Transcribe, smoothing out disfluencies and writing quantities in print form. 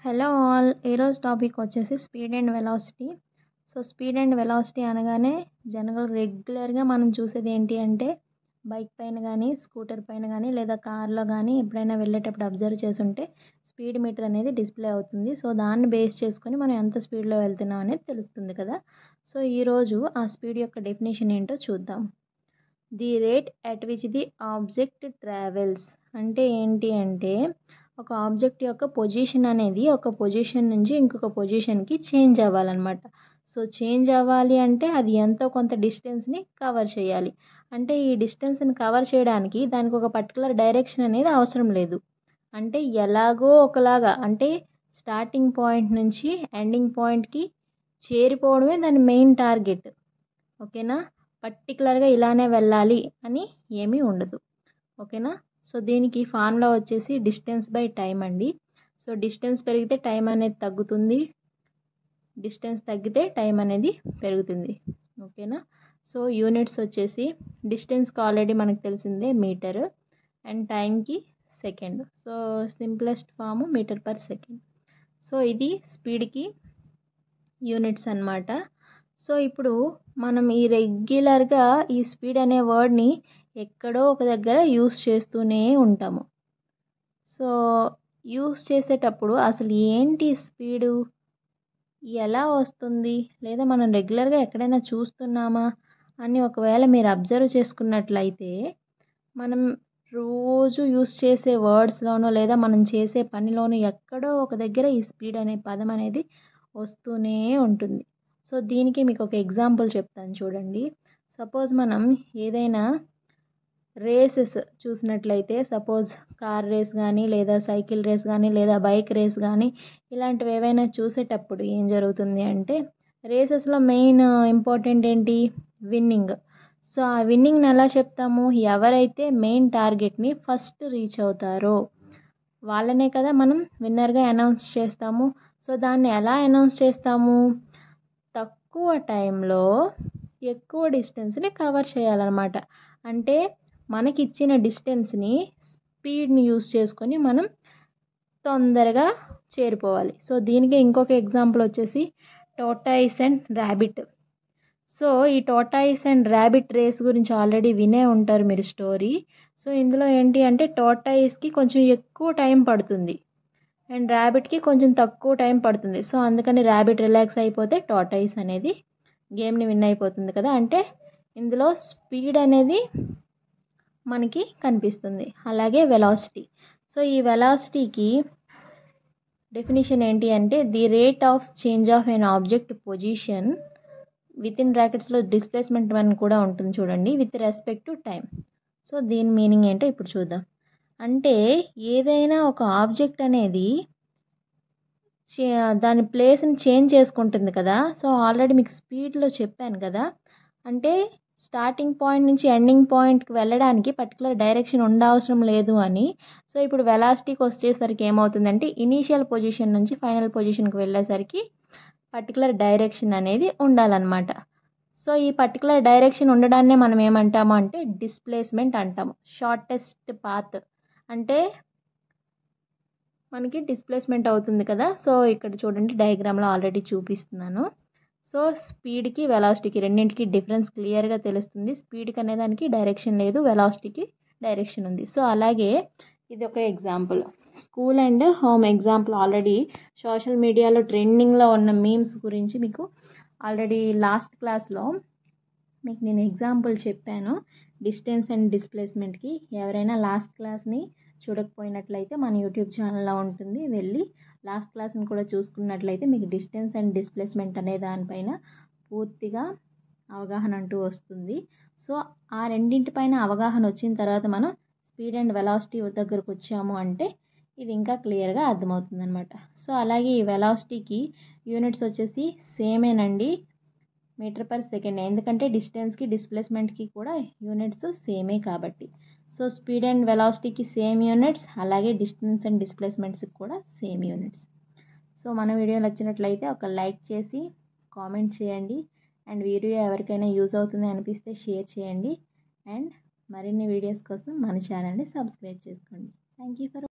Hello all ఈరోజు topic వచ్చేసి speed and velocity. So speed and velocity అనగానే general రెగ్యులర్గా మనం చూసేది ఏంటి అంటే బైక్ పైన కానీ స్కూటర్ పైన కానీ లేదా కార్లో కానీ ఎప్పుడైనా వెళ్ళేటప్పుడు అబ్జర్వ్ చేసుంటే స్పీడ్ మీటర్ అనేది డిస్ప్లే అవుతుంది. సో దాన్ని బేస్ చేసుకొని మనం ఎంత స్పీడ్లో వెళ్తున్నాం అనేది తెలుస్తుంది కదా. సో ఈరోజు ఆ స్పీడ్ యొక్క డెఫినేషన్ ఏంటో చూద్దాం. The rate at which the object travels అంటే ఏంటి అంటే ఒక ఆబ్జెక్ట్ యొక్క పొజిషన్ అనేది ఒక పొజిషన్ నుంచి ఇంకొక పొజిషన్కి చేంజ్ అవ్వాలన్నమాట. సో చేంజ్ అవ్వాలి అంటే అది ఎంతో కొంత డిస్టెన్స్ని కవర్ చేయాలి. అంటే ఈ డిస్టెన్స్ని కవర్ చేయడానికి దానికి ఒక పర్టికులర్ డైరెక్షన్ అనేది అవసరం లేదు. అంటే ఎలాగో ఒకలాగా అంటే స్టార్టింగ్ పాయింట్ నుంచి ఎండింగ్ పాయింట్కి చేరిపోవడమే దాని మెయిన్ టార్గెట్. ఓకేనా, పర్టికులర్గా ఇలానే వెళ్ళాలి అని ఏమీ ఉండదు. ఓకేనా, సో దీనికి ఫార్ములా వచ్చేసి డిస్టెన్స్ బై టైం అండి. సో డిస్టెన్స్ పెరిగితే టైం అనేది తగ్గుతుంది, డిస్టెన్స్ తగ్గితే టైం అనేది పెరుగుతుంది. ఓకేనా, సో యూనిట్స్ వచ్చేసి డిస్టెన్స్కి ఆల్రెడీ మనకు తెలిసిందే మీటర్ అండ్ టైంకి second. So simplest form metre per second. So ఇది స్పీడ్కి యూనిట్స్ అన్నమాట. సో ఇప్పుడు మనం ఈ రెగ్యులర్గా ఈ స్పీడ్ అనే వర్డ్ని ఎక్కడో ఒక దగ్గర యూస్ చేస్తూనే ఉంటాము. సో యూస్ చేసేటప్పుడు అసలు ఏంటి స్పీడు, ఎలా వస్తుంది, లేదా మనం రెగ్యులర్గా ఎక్కడైనా చూస్తున్నామా అని ఒకవేళ మీరు అబ్జర్వ్ చేసుకున్నట్లయితే మనం రోజు యూస్ చేసే వర్డ్స్లోనో లేదా మనం చేసే పనిలోనో ఎక్కడో ఒక దగ్గర ఈ స్పీడ్ అనే పదం అనేది వస్తూనే ఉంటుంది. సో దీనికి మీకు ఒక ఎగ్జాంపుల్ చెప్తాను చూడండి. సపోజ్ మనం ఏదైనా రేసెస్ చూసినట్లయితే సపోజ్ కార్ రేస్ కానీ లేదా సైకిల్ రేస్ కానీ లేదా బైక్ రేస్ కానీ ఇలాంటివి ఏవైనా చూసేటప్పుడు ఏం జరుగుతుంది అంటే రేసెస్లో మెయిన్ ఇంపార్టెంట్ ఏంటి, విన్నింగ్. సో ఆ విన్నింగ్ని ఎలా చెప్తాము, ఎవరైతే మెయిన్ టార్గెట్ని ఫస్ట్ రీచ్ అవుతారో వాళ్ళనే కదా మనం విన్నర్గా అనౌన్స్ చేస్తాము. సో దాన్ని ఎలా అనౌన్స్ చేస్తాము, తక్కువ టైంలో ఎక్కువ డిస్టెన్స్ని కవర్ చేయాలన్నమాట. అంటే మనకి ఇచ్చిన డిస్టెన్స్ని స్పీడ్ని యూస్ చేసుకొని మనం తొందరగా చేరిపోవాలి. సో దీనికి ఇంకొక ఎగ్జాంపుల్ వచ్చేసి టోర్టాయిస్ అండ్ ర్యాబిట్. సో ఈ టోర్టాయిస్ అండ్ ర్యాబిట్ రేస్ గురించి ఆల్రెడీ వినే ఉంటారు మీరు స్టోరీ. సో ఇందులో ఏంటి అంటే టోర్టాయిస్కి కొంచెం ఎక్కువ టైం పడుతుంది అండ్ ర్యాబిట్కి కొంచెం తక్కువ టైం పడుతుంది. సో అందుకని ర్యాబిట్ రిలాక్స్ అయిపోతే టోర్టాయిస్ అనేది గేమ్ని విన్ అయిపోతుంది కదా. అంటే ఇందులో స్పీడ్ అనేది మనకి కనిపిస్తుంది. అలాగే వెలాసిటీ. సో ఈ వెలాసిటీకి డెఫినేషన్ ఏంటి అంటే the rate of change of an object position with in బ్రాకెట్స్లో డిస్ప్లేస్మెంట్ వన్ కూడా ఉంటుంది చూడండి, with respect to time. So దీని మీనింగ్ ఏంటో ఇప్పుడు చూద్దాం. అంటే ఏదైనా ఒక ఆబ్జెక్ట్ అనేది దాని ప్లేస్ని చేంజ్ చేసుకుంటుంది కదా. సో ఆల్రెడీ మీకు స్పీడ్లో చెప్పాను కదా, అంటే స్టార్టింగ్ పాయింట్ నుంచి ఎండింగ్ పాయింట్కి వెళ్ళడానికి పర్టికులర్ డైరెక్షన్ ఉండవసరం లేదు అని. సో ఇప్పుడు వెలాసిటీకి వచ్చేసరికి ఏమవుతుందంటే ఇనీషియల్ పొజిషన్ నుంచి ఫైనల్ పొజిషన్కి వెళ్ళేసరికి పర్టికులర్ డైరెక్షన్ అనేది ఉండాలన్నమాట. సో ఈ పర్టికులర్ డైరెక్షన్ ఉండడాన్నే మనం ఏమంటాము అంటే డిస్ప్లేస్మెంట్ అంటాము. షార్టెస్ట్ పాత్ అంటే మనకి డిస్ప్లేస్మెంట్ అవుతుంది కదా. సో ఇక్కడ చూడండి డయాగ్రామ్లో ఆల్రెడీ చూపిస్తున్నాను. సో స్పీడ్కి వెలాసిటీకి రెండింటికి డిఫరెన్స్ క్లియర్గా తెలుస్తుంది. స్పీడ్కి అనే దానికి డైరెక్షన్ లేదు, వెలాసిటీకి డైరెక్షన్ ఉంది. సో అలాగే ఇది ఒక example, school and home example. Already social మీడియాలో ట్రెండింగ్లో ఉన్న మీమ్స్ గురించి మీకు ఆల్రెడీ లాస్ట్ క్లాస్లో మీకు నేను ఎగ్జాంపుల్ చెప్పాను డిస్టెన్స్ అండ్ డిస్ప్లేస్మెంట్కి. ఎవరైనా లాస్ట్ క్లాస్ని చూడకపోయినట్లయితే మన యూట్యూబ్ ఛానల్లో ఉంటుంది, వెళ్ళి లాస్ట్ క్లాస్ని కూడా చూసుకున్నట్లయితే మీకు డిస్టెన్స్ అండ్ డిస్ప్లేస్మెంట్ అనే దానిపైన పూర్తిగా అవగాహన అంటూ వస్తుంది. సో ఆ రెండింటిపైన అవగాహన వచ్చిన తర్వాత మనం స్పీడ్ అండ్ వెలాసిటీ దగ్గరకు వచ్చాము అంటే ఇది ఇంకా క్లియర్గా అర్థమవుతుంది అనమాట. సో అలాగే ఈ వెలాసిటీకి యూనిట్స్ వచ్చేసి సేమేనండి, మీటర్ పర్ సెకండ్. ఎందుకంటే డిస్టెన్స్కి డిస్ప్లేస్మెంట్కి కూడా యూనిట్స్ సేమే కాబట్టి. సో స్పీడ్ అండ్ వెలాసిటీకి సేమ్ యూనిట్స్, అలాగే డిస్టెన్స్ అండ్ డిస్ప్లేస్మెంట్స్కి కూడా సేమ్ యూనిట్స్. సో మన వీడియో నచ్చినట్లయితే ఒక లైక్ చేసి కామెంట్ చేయండి అండ్ వీడియో ఎవరికైనా యూజ్ అవుతుంది అనిపిస్తే షేర్ చేయండి అండ్ మరిన్ని వీడియోస్ కోసం మన ఛానల్ని సబ్స్క్రైబ్ చేసుకోండి. Thank you for